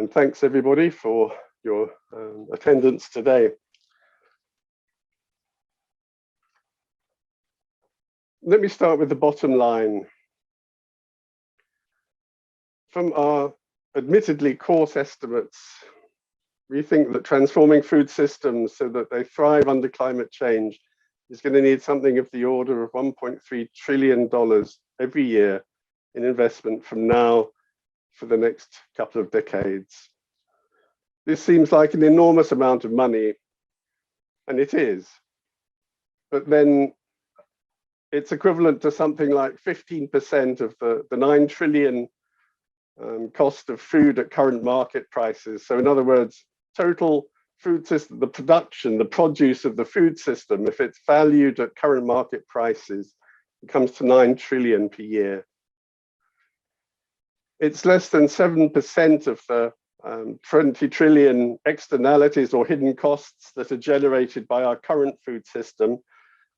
and thanks everybody for your attendance today. Let me start with the bottom line. From our admittedly coarse estimates, we think that transforming food systems so that they thrive under climate change is going to need something of the order of $1.3 trillion every year in investment from now for the next couple of decades. This seems like an enormous amount of money, and it is. But then it's equivalent to something like 15% of the 9 trillion cost of food at current market prices. So in other words, total food system, the production, the produce of the food system, if it's valued at current market prices, it comes to 9 trillion per year. It's less than 7% of the 20 trillion externalities or hidden costs that are generated by our current food system.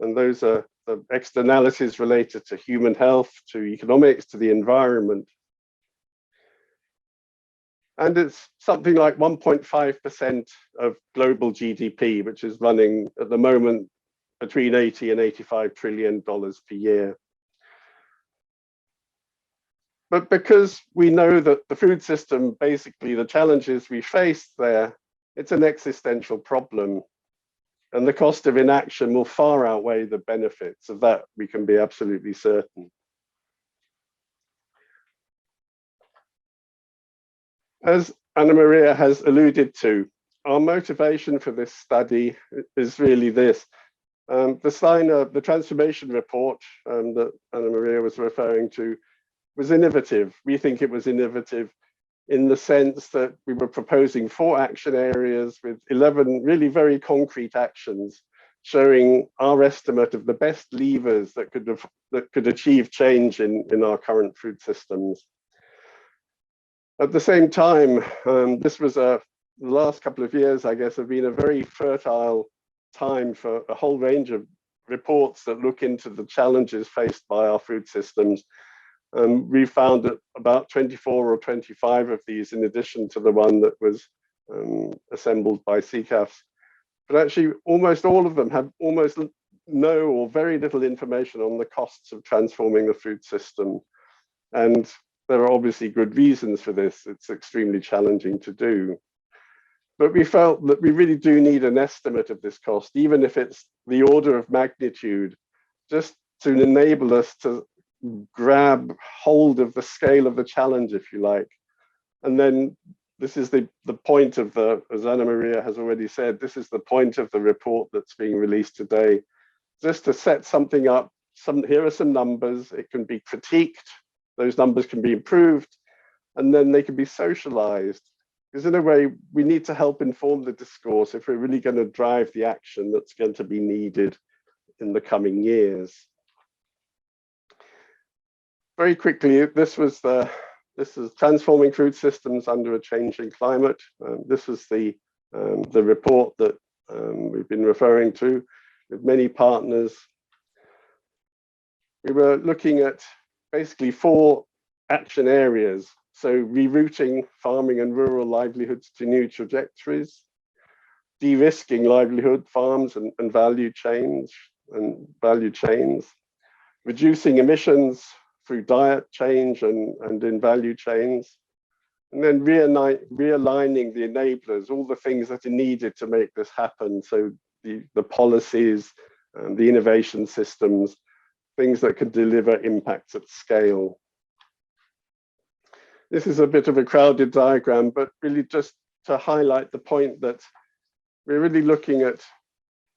And those are the externalities related to human health, to economics, to the environment. And it's something like 1.5% of global GDP, which is running at the moment between 80 and $85 trillion per year. But because we know that the food system, basically the challenges we face there, it's an existential problem. And the cost of inaction will far outweigh the benefits of that, we can be absolutely certain. As Anna Maria has alluded to, our motivation for this study is really this. The transformation report that Anna Maria was referring to was innovative. We think it was innovative in the sense that we were proposing 4 action areas with 11 really very concrete actions, showing our estimate of the best levers that could achieve change in our current food systems. At the same time, this was the last couple of years, I guess, have been a very fertile time for a whole range of reports that look into the challenges faced by our food systems. We found that about 24 or 25 of these, in addition to the one that was assembled by CCAFs, but actually almost all of them have almost no or very little information on the costs of transforming the food system. And there are obviously good reasons for this. It's extremely challenging to do. But we felt that we really do need an estimate of this cost, even if it's the order of magnitude, just to enable us to grab hold of the scale of the challenge, if you like. And then this is the point of as Anna Maria has already said, this is the point of the report that's being released today, just to set something up. Here are some numbers, it can be critiqued, those numbers can be improved, and then they can be socialized. Because in a way, we need to help inform the discourse if we're really going to drive the action that's going to be needed in the coming years. Very quickly, this is transforming food systems under a changing climate. This was the report that we've been referring to with many partners. We were looking at basically 4 action areas. So rerouting farming and rural livelihoods to new trajectories, de-risking livelihood farms and value chains, reducing emissions through diet change and in value chains, and then realigning the enablers, all the things that are needed to make this happen. So the policies, the innovation systems, things that can deliver impacts at scale. This is a bit of a crowded diagram, but really just to highlight the point that we're really looking at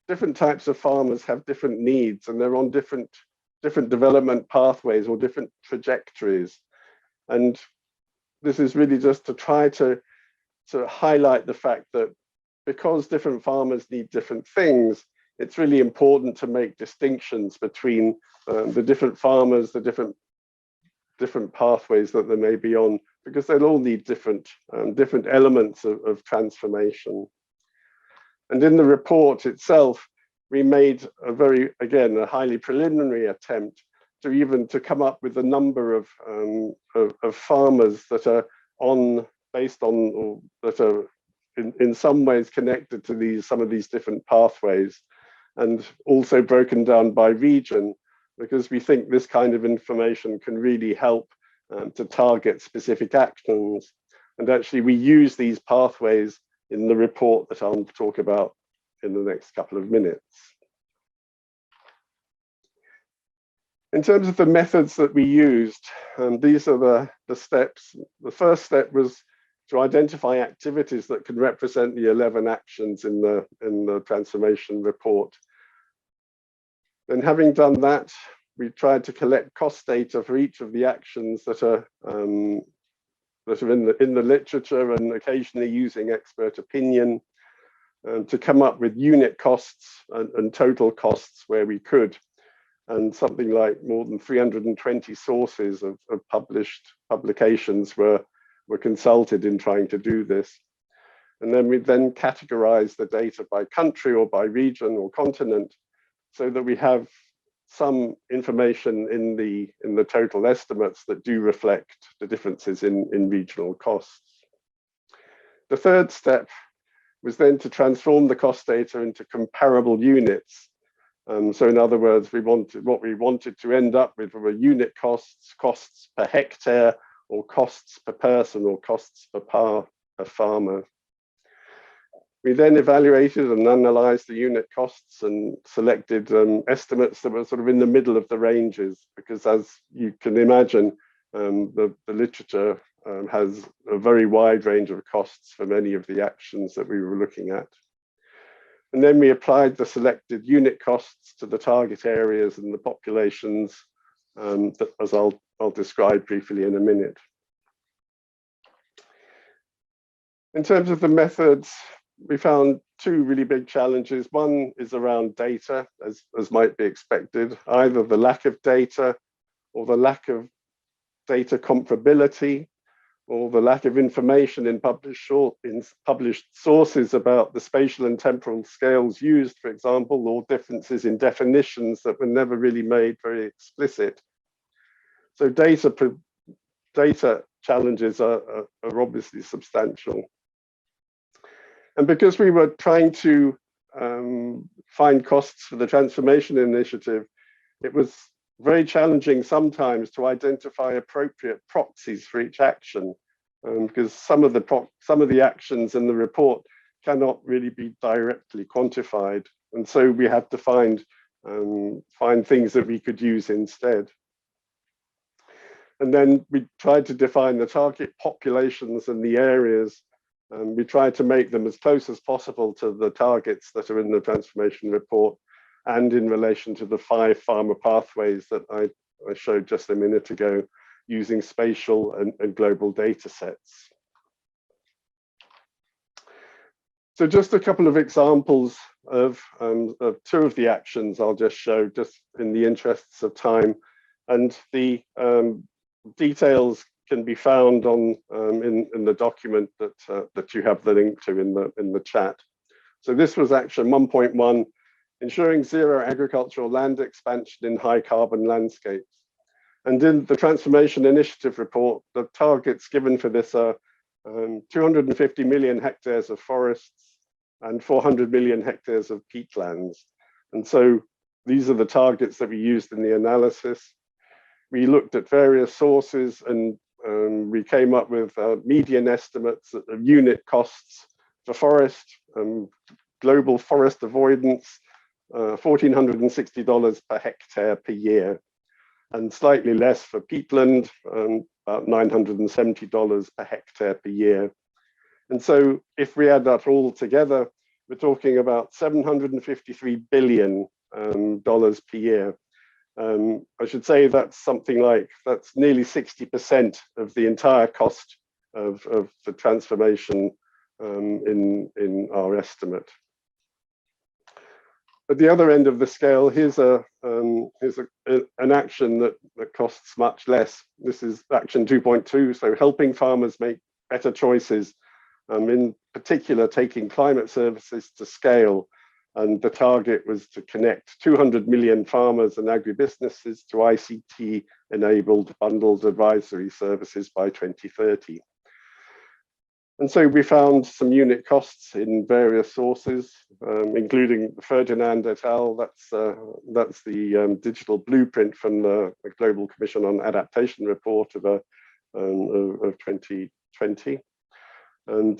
different types of farmers have different needs, and they're on different development pathways or different trajectories. And this is really just to try to highlight the fact that because different farmers need different things, it's really important to make distinctions between the different farmers, the different pathways that they may be on, because they'll all need different elements of transformation. And in the report itself, we made a highly preliminary attempt to come up with a number of farmers that are on based on, or that are in some ways connected to some of these different pathways, and also broken down by region, because we think this kind of information can really help to target specific actions. And actually we use these pathways in the report that I'll talk about in the next couple of minutes. In terms of the methods that we used, these are the steps. The first step was to identify activities that can represent the 11 actions in the transformation report. Then, having done that, we tried to collect cost data for each of the actions that are in the literature, and occasionally using expert opinion, to come up with unit costs and total costs where we could. And something like more than 320 sources of published publications were consulted in trying to do this. And then we categorize the data by country or by region or continent, so that we have some information in the total estimates that do reflect the differences in regional costs. The third step was then to transform the cost data into comparable units. So in other words, what we wanted to end up with were unit costs, costs per hectare, or costs per person, or costs per farmer. We then evaluated and analyzed the unit costs and selected estimates that were sort of in the middle of the ranges, because as you can imagine, the literature has a very wide range of costs for many of the actions that we were looking at. And then we applied the selected unit costs to the target areas and the populations, as I'll describe briefly in a minute. In terms of the methods, we found two really big challenges. One is around data, as might be expected, either the lack of data or the lack of data comparability, or the lack of information in published sources about the spatial and temporal scales used, for example, or differences in definitions that were never really made very explicit. So data challenges are obviously substantial. And because we were trying to find costs for the transformation initiative, it was very challenging sometimes to identify appropriate proxies for each action, because some of the actions in the report cannot really be directly quantified, and so we had to find things that we could use instead. And then we tried to define the target populations and the areas, and we tried to make them as close as possible to the targets that are in the transformation report, and in relation to the 5 farmer pathways that I showed just a minute ago, using spatial and global data sets. So just a couple of examples of 2 of the actions I'll just show, just in the interests of time, and the details can be found on in the document that you have the link to in the chat. So this was action 1.1, ensuring zero agricultural land expansion in high carbon landscapes. And in the Transformation Initiative report, the targets given for this are 250 million hectares of forests and 400 million hectares of peatlands. And so these are the targets that we used in the analysis. We looked at various sources, and we came up with median estimates of unit costs for forest, global forest avoidance, $1,460 per hectare per year, and slightly less for peatland, about $970 per hectare per year. And so if we add that all together, we're talking about $753 billion per year. I should say that's that's nearly 60% of the entire cost of the transformation in our estimate. At the other end of the scale, here's an action that costs much less. This is action 2.2, so helping farmers make better choices, in particular taking climate services to scale. And the target was to connect 200 million farmers and agribusinesses to ICT-enabled bundled advisory services by 2030. And so we found some unit costs in various sources, including Ferdinand et al. That's the digital blueprint from the Global Commission on Adaptation report of 2020. And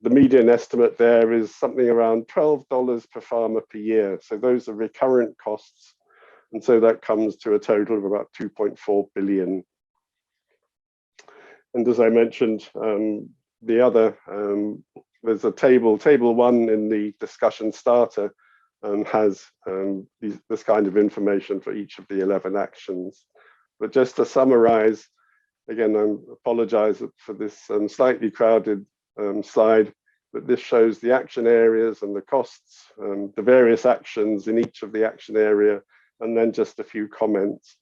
the median estimate there is something around $12 per farmer per year. So those are recurrent costs. And so that comes to a total of about 2.4 billion. And as I mentioned, there's a table 1 in the discussion starter has this kind of information for each of the 11 actions. But just to summarize, again, I apologize for this slightly crowded slide, but this shows the action areas and the costs, the various actions in each of the action area, and then just a few comments.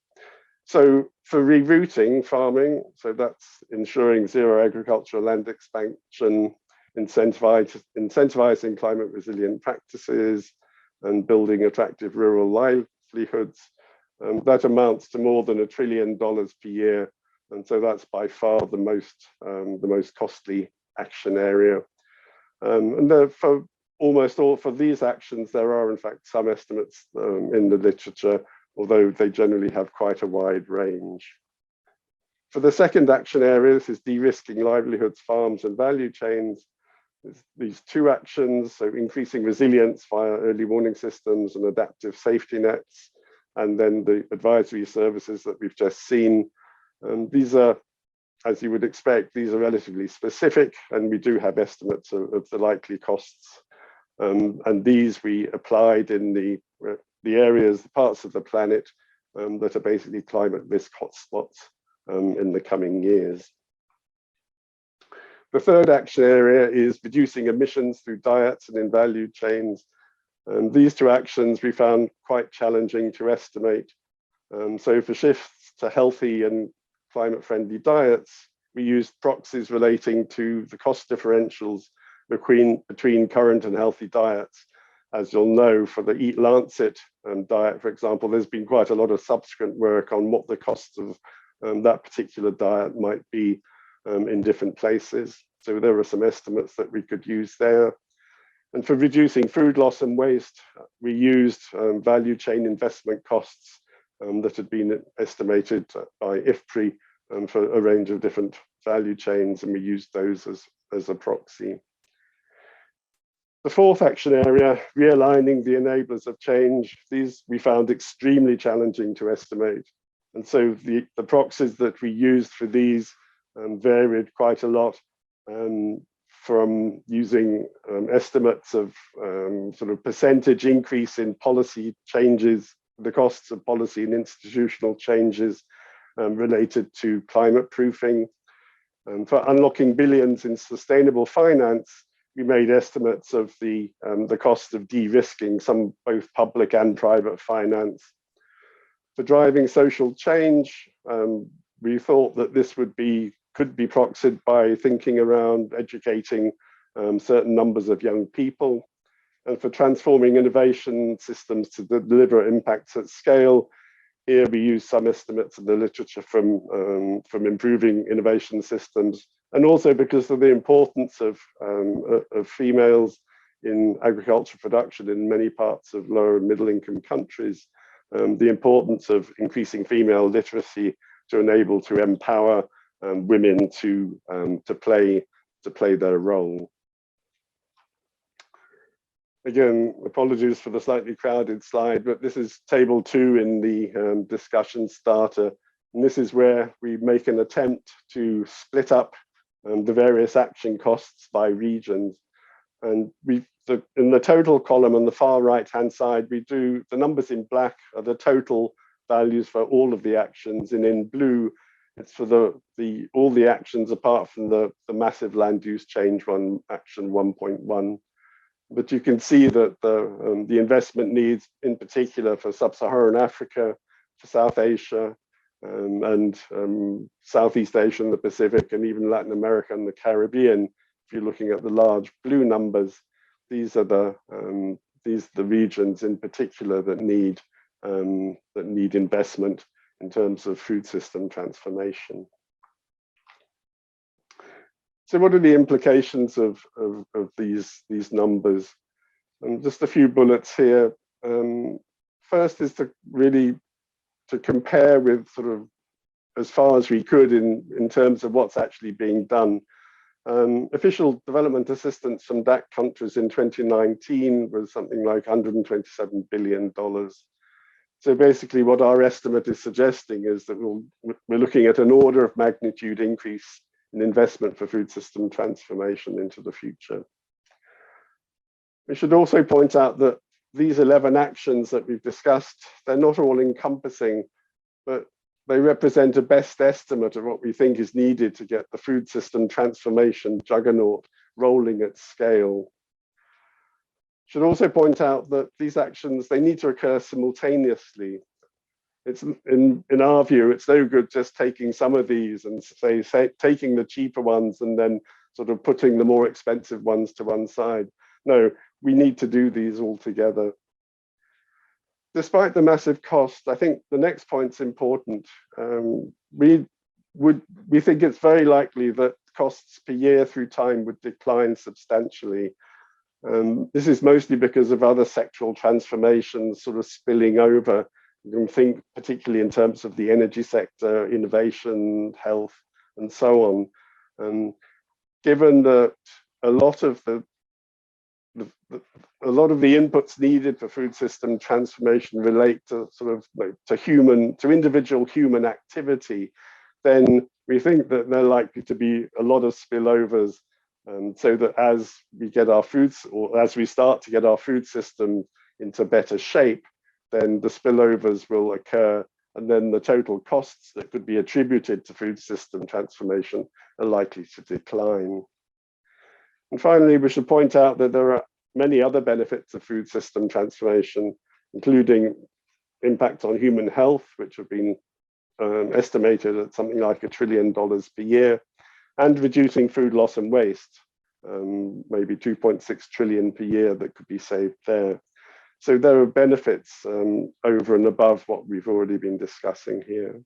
So for rerouting farming, so that's ensuring zero agricultural land expansion, incentivizing climate resilient practices, and building attractive rural livelihoods. That amounts to more than $1 trillion per year. And so that's by far the most costly action area. And for almost all, for these actions, there are in fact some estimates in the literature, although they generally have quite a wide range. For the second action area, this is de-risking livelihoods, farms and value chains. These two actions, so increasing resilience via early warning systems and adaptive safety nets, and then the advisory services that we've just seen. These are, as you would expect, these are relatively specific, and we do have estimates of the likely costs. And these we applied in the areas, the parts of the planet that are basically climate risk hotspots in the coming years. The third action area is reducing emissions through diets and in value chains. These two actions we found quite challenging to estimate. So for shifts to healthy and climate-friendly diets, we used proxies relating to the cost differentials between current and healthy diets. As you'll know, for the Eat Lancet diet, for example, there's been quite a lot of subsequent work on what the costs of that particular diet might be in different places. So there are some estimates that we could use there. And for reducing food loss and waste, we used value chain investment costs that had been estimated by IFPRI for a range of different value chains, and we used those as a proxy. The fourth action area, realigning the enablers of change, these we found extremely challenging to estimate. And so the proxies that we used for these varied quite a lot, from using estimates of sort of percentage increase in policy changes, the costs of policy and institutional changes related to climate proofing. For unlocking billions in sustainable finance, we made estimates of the cost of de-risking some both public and private finance. For driving social change, we thought that this could be proxied by thinking around educating certain numbers of young people. And for transforming innovation systems to deliver impacts at scale, here we use some estimates in the literature from improving innovation systems, and also because of the importance of females in agriculture production in many parts of lower and middle income countries, the importance of increasing female literacy to enable to empower women to play their role. Again, apologies for the slightly crowded slide, but this is table 2 in the discussion starter. And this is where we make an attempt to split up the various action costs by regions. And in the total column on the far right-hand side, we do the numbers in black are the total values for all of the actions, and in blue, it's for all the actions apart from the massive land use change one, action 1.1. But you can see that the investment needs, in particular for sub-Saharan Africa, for South Asia, and Southeast Asia and the Pacific, and even Latin America and the Caribbean. If you're looking at the large blue numbers, these are the regions in particular that need investment in terms of food system transformation. So what are the implications of these numbers? And just a few bullets here. First is to really to compare with sort of as far as we could in terms of what's actually being done. Official development assistance from DAC countries in 2019 was something like $127 billion. So basically what our estimate is suggesting is that we're looking at an order of magnitude increase in investment for food system transformation into the future. We should also point out that these 11 actions that we've discussed, they're not all encompassing, but they represent a best estimate of what we think is needed to get the food system transformation juggernaut rolling at scale. Should also point out that these actions, they need to occur simultaneously. It's in our view, it's no good just taking some of these and say taking the cheaper ones and then sort of putting the more expensive ones to one side. No, we need to do these all together. Despite the massive cost, I think the next point's important. We think it's very likely that costs per year through time would decline substantially. This is mostly because of other sectoral transformations sort of spilling over. You can think particularly in terms of the energy sector, innovation, health, and so on. Given that a lot of the inputs needed for food system transformation relate to sort of to individual human activity, then we think that there are likely to be a lot of spillovers, so that as we get our foods, or as we start to get our food system into better shape, then the spillovers will occur, and then the total costs that could be attributed to food system transformation are likely to decline. And finally, we should point out that there are many other benefits of food system transformation, including impact on human health, which have been estimated at something like $1 trillion per year, and reducing food loss and waste, maybe 2.6 trillion per year that could be saved there. So there are benefits over and above what we've already been discussing here.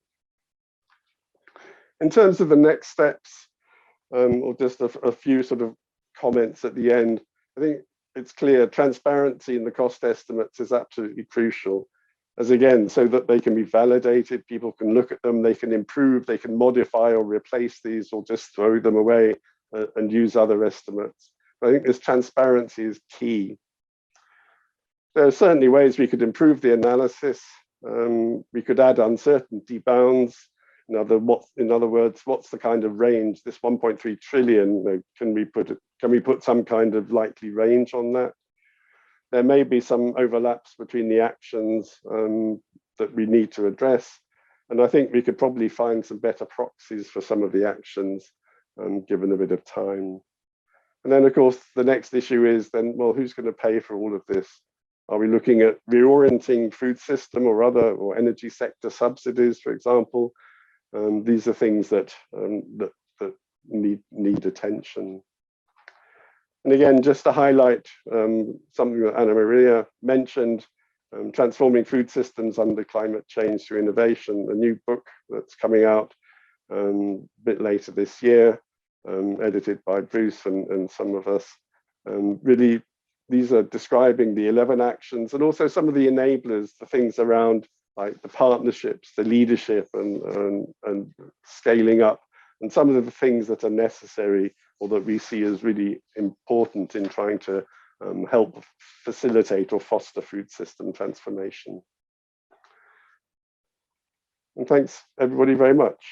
In terms of the next steps, or just a few sort of comments at the end, I think it's clear transparency in the cost estimates is absolutely crucial, as again, so that they can be validated, people can look at them, they can improve, they can modify or replace these or just throw them away and use other estimates. But I think this transparency is key. There are certainly ways we could improve the analysis. We could add uncertainty bounds. In other words, what's the kind of range? This 1.3 trillion, can we put some kind of likely range on that? There may be some overlaps between the actions that we need to address. And I think we could probably find some better proxies for some of the actions, given a bit of time. And then, of course, the next issue is then, well, who's going to pay for all of this? Are we looking at reorienting food system or energy sector subsidies, for example? These are things that need attention. And again, just to highlight something that Anna Maria mentioned, Transforming Food Systems Under Climate Change Through Innovation, a new book that's coming out a bit later this year, edited by Bruce and some of us. Really, these are describing the 11 actions and also some of the enablers, the things around like the partnerships, the leadership and scaling up, and some of the things that are necessary or that we see as really important in trying to help facilitate or foster food system transformation. And thanks everybody very much.